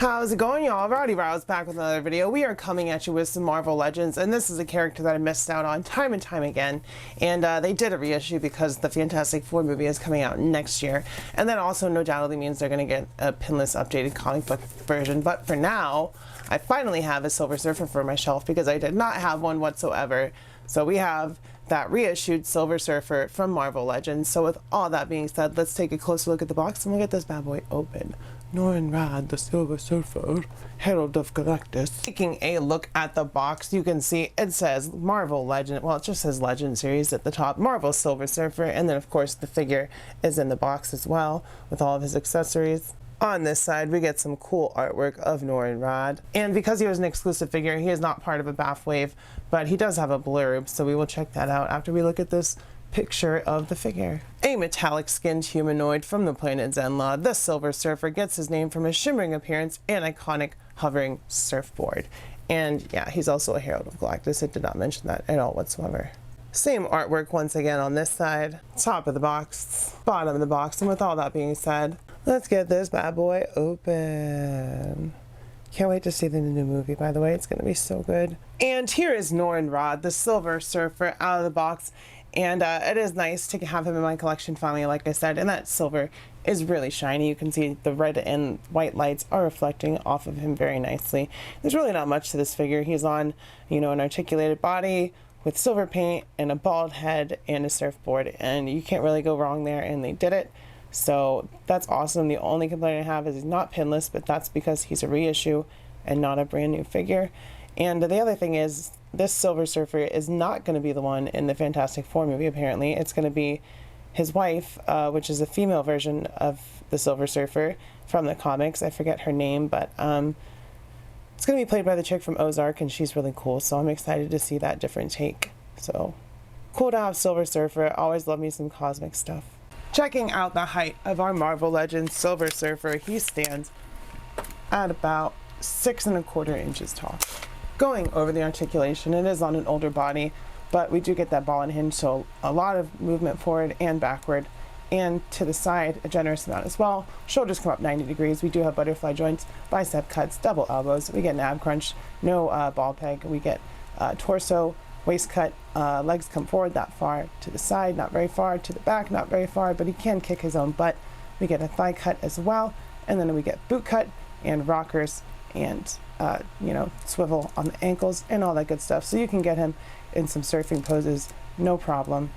How's it going, y'all? Rowdy Rouse back with another video. We are coming at you with some Marvel Legends, and this is a character that I missed out on time and time again. And they did a reissue because the Fantastic Four movie is coming out next year. And that also no doubtly means they're going to get a pinless updated comic book version. But for now, I finally have a Silver Surfer for my shelf because I did not have one whatsoever. So we have that reissued Silver Surfer from Marvel Legends. So with all that being said, let's take a closer look at the box and we'll get this bad boy open. Norrin-Radd, the Silver Surfer, Herald of Galactus. Taking a look at the box, you can see it says Marvel Legend. Well, it just says Legend Series at the top. Marvel Silver Surfer, and then of course the figure is in the box as well with all of his accessories. On this side, we get some cool artwork of Norrin-Radd. And because he was an exclusive figure, he is not part of a BAF wave, but he does have a blurb, so we will check that out after we look at this picture of the figure. A metallic skinned humanoid from the planet Zenla, the Silver Surfer gets his name from his shimmering appearance and iconic hovering surfboard. And yeah, he's also a Herald of Galactus. It did not mention that at all whatsoever. Same artwork once again on this side, top of the box, bottom of the box, and with all that being said, let's get this bad boy open. Can't wait to see the new movie, by the way. It's going to be so good. And here is Norrin-Radd, the Silver Surfer, out of the box. And it is nice to have him in my collection finally, like I said, and that silver is really shiny. You can see the red and white lights are reflecting off of him very nicely. There's really not much to this figure. He's on, an articulated body with silver paint and a bald head and a surfboard, and you can't really go wrong there, and they did it. So that's awesome. The only complaint I have is he's not pinless, but that's because he's a reissue and not a brand new figure. And the other thing is, this Silver Surfer is not going to be the one in the Fantastic Four movie, apparently. It's going to be his wife, which is a female version of the Silver Surfer from the comics. I forget her name, but it's going to be played by the chick from Ozark, and she's really cool, so I'm excited to see that different take. So, cool to have Silver Surfer. Always love me some cosmic stuff. Checking out the height of our Marvel Legends Silver Surfer, he stands at about 6¼ inches tall. Going over the articulation, it is on an older body, but we do get that ball and hinge, so a lot of movement forward and backward, and to the side a generous amount as well. Shoulders come up 90 degrees. We do have butterfly joints, bicep cuts, double elbows. We get an ab crunch, no ball peg. We get torso, waist cut, legs come forward that far, to the side, not very far, to the back, not very far, but he can kick his own butt. We get a thigh cut as well, and then we get boot cut and rockers and swivel on the ankles and all that good stuff. So you can get him in some surfing poses, no problem,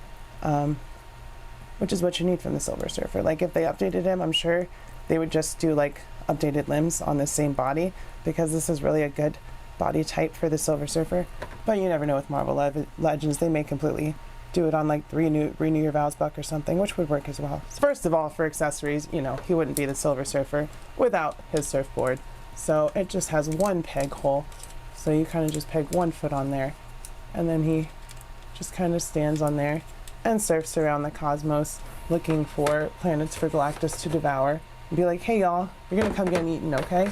which is what you need from the Silver Surfer. Like, if they updated him, I'm sure they would just do like updated limbs on the same body, because this is really a good body type for the Silver Surfer. But you never know with Marvel Legends. They may completely do it on like the Renew Your Vows buck or something, which would work as well. First of all, for accessories, he wouldn't be the Silver Surfer without his surfboard. So it just has one peg hole, so you kind of just peg one foot on there, and then he just kind of stands on there and surfs around the cosmos looking for planets for Galactus to devour and be like, hey y'all, you're gonna come get eaten, okay?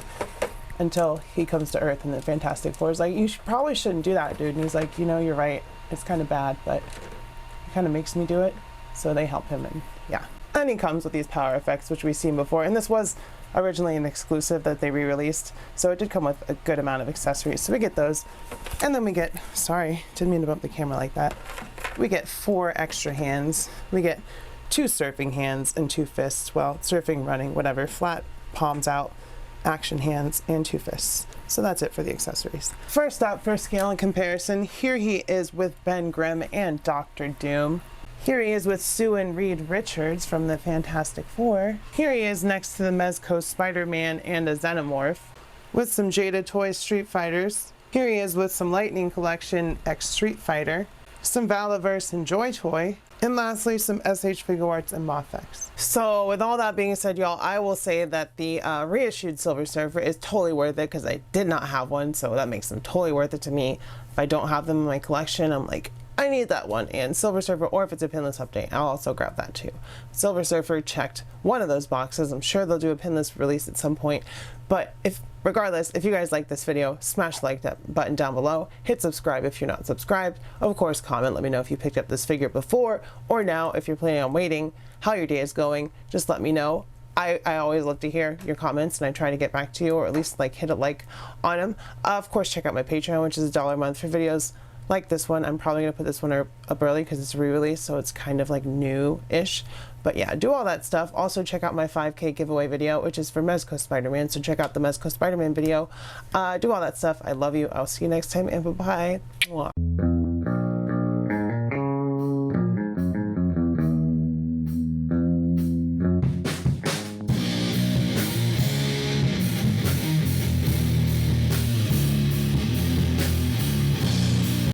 Until he comes to Earth, and the Fantastic Four is like, you probably shouldn't do that, dude. And he's like, you're right, it's kind of bad, but it kind of makes me do it. So they help him, and yeah. And he comes with these power effects, which we've seen before, and this was originally an exclusive that they re-released, so it did come with a good amount of accessories. So we get those, and then we get, sorry, didn't mean to bump the camera like that. We get 4 extra hands. We get 2 surfing hands and 2 fists. Well, surfing, running, whatever, flat, palms out, action hands, and 2 fists. So that's it for the accessories. First up, for scale and comparison, here he is with Ben Grimm and Dr. Doom. Here he is with Sue and Reed Richards from the Fantastic Four. Here he is next to the Mezco Spider-Man and a Xenomorph, with some Jada Toys Street Fighters. Here he is with some Lightning Collection X Street Fighter, some Valaverse and Joy Toy, and lastly some SH Figuarts and Mothx. So with all that being said, y'all, I will say that the reissued Silver Surfer is totally worth it, because I did not have one, so that makes them totally worth it to me. If I don't have them in my collection, I'm like, I need that one. And Silver Surfer, or if it's a pinless update, I'll also grab that too. Silver Surfer checked one of those boxes. I'm sure they'll do a pinless release at some point. But regardless, if you guys like this video, smash the like button down below. Hit subscribe if you're not subscribed. Of course, comment. Let me know if you picked up this figure before or now. If you're planning on waiting, how your day is going, just let me know. I always love to hear your comments, and I try to get back to you, or at least like hit a like on them. Of course, check out my Patreon, which is $1 a month for videos like this one. I'm probably gonna put this one up early because it's re-release, so it's kind of like new-ish. But yeah, do all that stuff. Also check out my 5K giveaway video, which is for Mezco Spider-Man, so check out the Mezco Spider-Man video. Do all that stuff. I love you. I'll see you next time, and bye-bye.